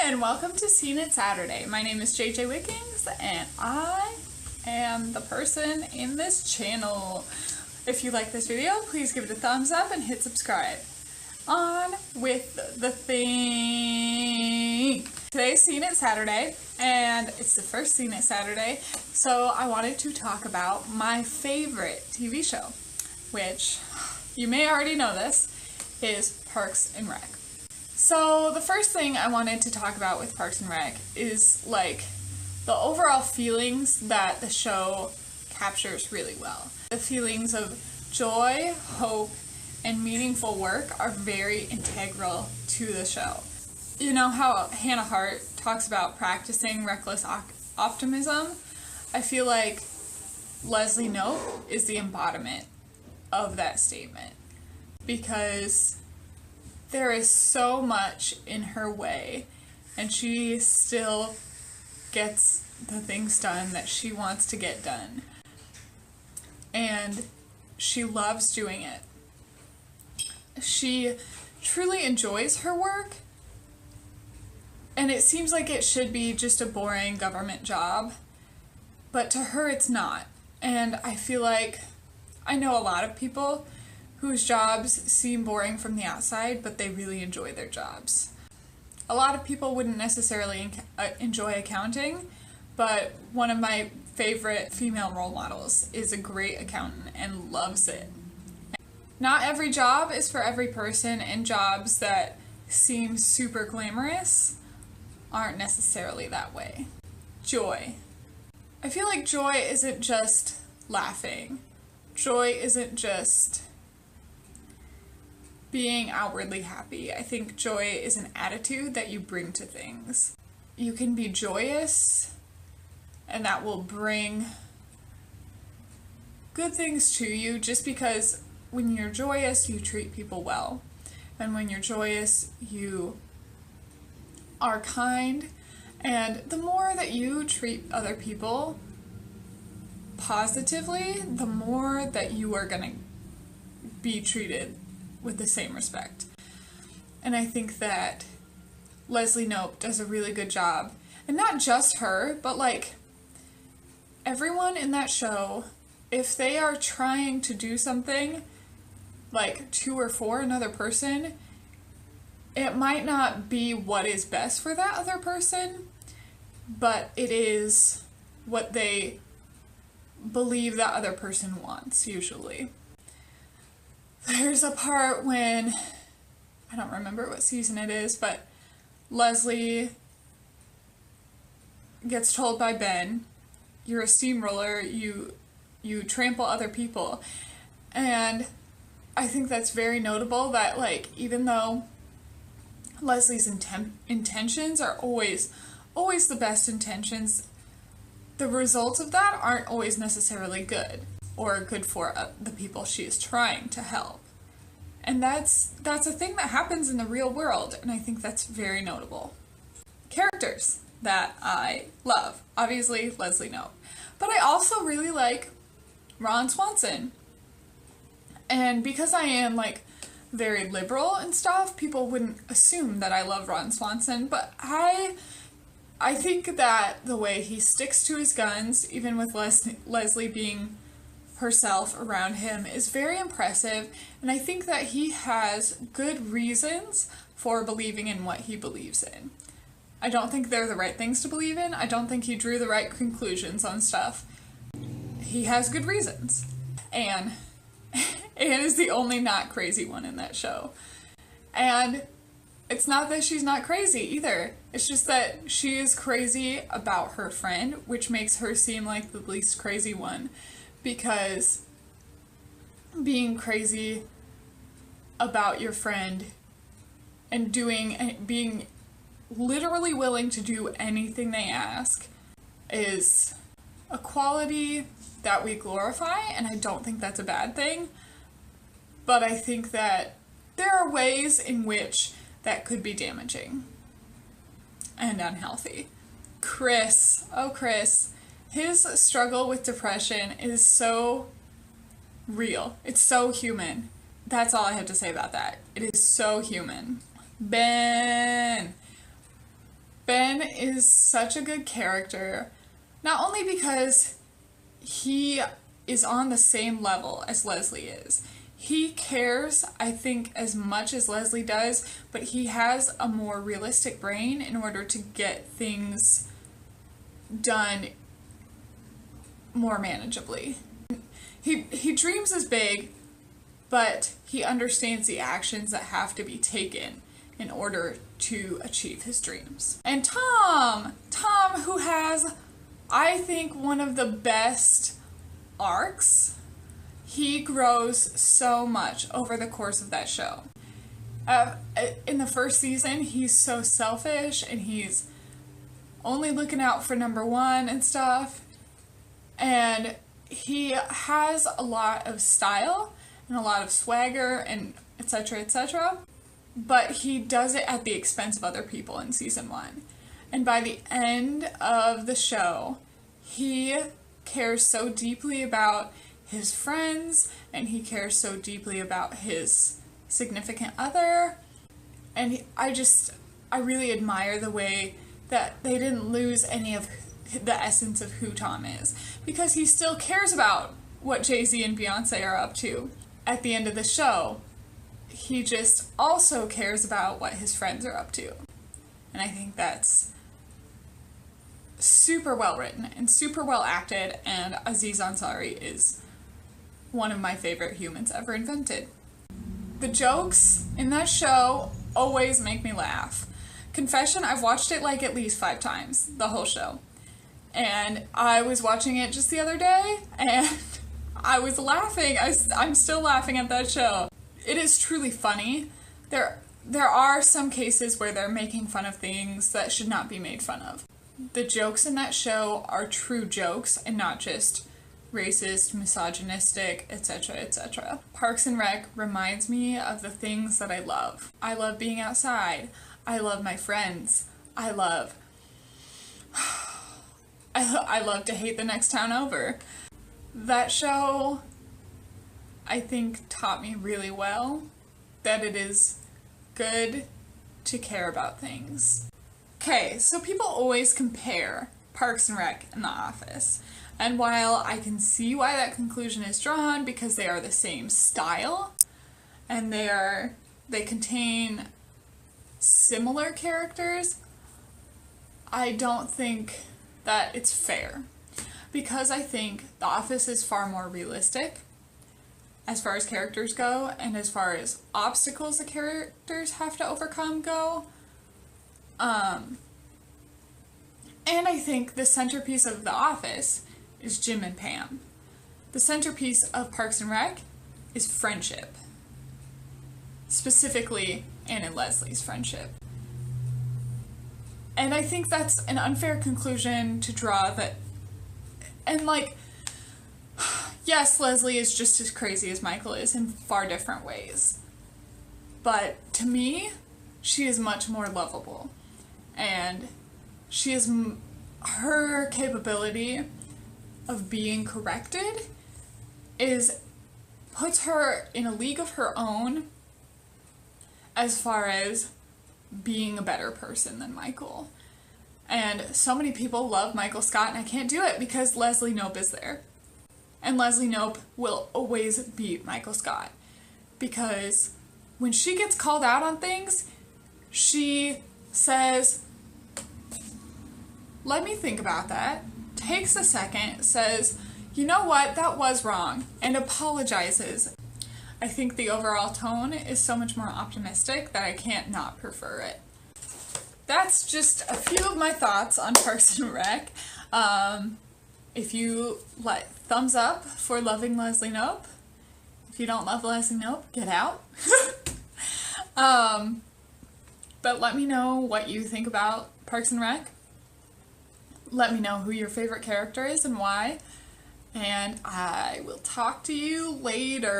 and welcome to Scene It Saturday. My name is JJ Wickings, and I am the person in this channel. If you like this video, please give it a thumbs up and hit subscribe. On with the thing. Today's Scene It Saturday, and it's the first Scene It Saturday, so I wanted to talk about my favorite TV show, which, you may already know this, is Parks and Rec. So the first thing I wanted to talk about with Parks and Rec is like the overall feelings that the show captures really well. The feelings of joy, hope, and meaningful work are very integral to the show. You know how Hannah Hart talks about practicing reckless optimism? I feel like Leslie Knope is the embodiment of that statement, because there is so much in her way, and she still gets the things done that she wants to get done. And she loves doing it. She truly enjoys her work, and it seems like it should be just a boring government job, but to her it's not. And I feel like I know a lot of people whose jobs seem boring from the outside, but they really enjoy their jobs. A lot of people wouldn't necessarily enjoy accounting, but one of my favorite female role models is a great accountant and loves it. Not every job is for every person, and jobs that seem super glamorous aren't necessarily that way. Joy. I feel like joy isn't just laughing. Joy isn't just being outwardly happy. I think joy is an attitude that you bring to things. You can be joyous, and that will bring good things to you, just because when you're joyous, you treat people well. And when you're joyous, you are kind. And the more that you treat other people positively, the more that you are going to be treated with the same respect. And I think that Leslie Knope does a really good job. And not just her, but like everyone in that show, if they are trying to do something like to or for another person, it might not be what is best for that other person, but it is what they believe that other person wants, usually. There's a part when, I don't remember what season it is, but Leslie gets told by Ben, you're a steamroller, you trample other people. And I think that's very notable that, like, even though Leslie's intentions are always the best intentions, the results of that aren't always necessarily good, or good for the people she is trying to help. And that's a thing that happens in the real world, and I think that's very notable. Characters that I love. Obviously, Leslie Knope. But I also really like Ron Swanson. And because I am, like, very liberal and stuff, people wouldn't assume that I love Ron Swanson, but I think that the way he sticks to his guns, even with Leslie being herself around him, is very impressive, and I think that he has good reasons for believing in what he believes in. I don't think they're the right things to believe in. I don't think he drew the right conclusions on stuff. He has good reasons. Anne is the only not crazy one in that show. And it's not that she's not crazy either. It's just that she is crazy about her friend, which makes her seem like the least crazy one. Because being crazy about your friend and being literally willing to do anything they ask is a quality that we glorify, and I don't think that's a bad thing. But I think that there are ways in which that could be damaging and unhealthy. Chris, his struggle with depression is so real. It's so human. That's all I have to say about that. It is so human. Ben. Ben is such a good character, not only because he is on the same level as Leslie is. He cares, I think, as much as Leslie does, but he has a more realistic brain in order to get things done more manageably. He dreams as big, but he understands the actions that have to be taken in order to achieve his dreams. And Tom, who has, I think, one of the best arcs. He grows so much over the course of that show. In the first season, he's so selfish and he's only looking out for number one and stuff. And he has a lot of style and a lot of swagger and etc., etc. But he does it at the expense of other people in season 1. And by the end of the show, he cares so deeply about his friends, and he cares so deeply about his significant other, and I really admire the way that they didn't lose any of the essence of who Tom is, because he still cares about what Jay-Z and Beyonce are up to. At the end of the show, he just also cares about what his friends are up to, and I think that's super well written and super well acted, and Aziz Ansari is one of my favorite humans ever invented. The jokes in that show always make me laugh. Confession, I've watched it like at least 5 times, the whole show. And I was watching it just the other day, and I was laughing. I'm still laughing at that show. It is truly funny. There are some cases where they're making fun of things that should not be made fun of. The jokes in that show are true jokes and not just racist, misogynistic, etc., etc. Parks and Rec reminds me of the things that I love. I love being outside. I love my friends. I love to hate the next town over. That show, I think, taught me really well that it is good to care about things. Okay, so people always compare Parks and Rec and The Office. And while I can see why that conclusion is drawn, because they are the same style, and they contain similar characters, I don't think that it's fair. Because I think The Office is far more realistic as far as characters go, and as far as obstacles the characters have to overcome go. And I think the centerpiece of The Office is Jim and Pam. The centerpiece of Parks and Rec is friendship. Specifically, Ann and Leslie's friendship. And I think that's an unfair conclusion to draw that, and like, yes, Leslie is just as crazy as Michael is in far different ways. But to me, she is much more lovable. And she is, her capability of being corrected puts her in a league of her own as far as being a better person than Michael. And so many people love Michael Scott, and I can't do it because Leslie Knope is there. And Leslie Knope will always beat Michael Scott. Because when she gets called out on things, she says, let me think about that, takes a second, says, you know what, that was wrong, and apologizes. I think the overall tone is so much more optimistic that I can't not prefer it. That's just a few of my thoughts on Parks and Rec. If you like, thumbs up for loving Leslie Knope. If you don't love Leslie Knope, get out. But let me know what you think about Parks and Rec. Let me know who your favorite character is and why. And I will talk to you later.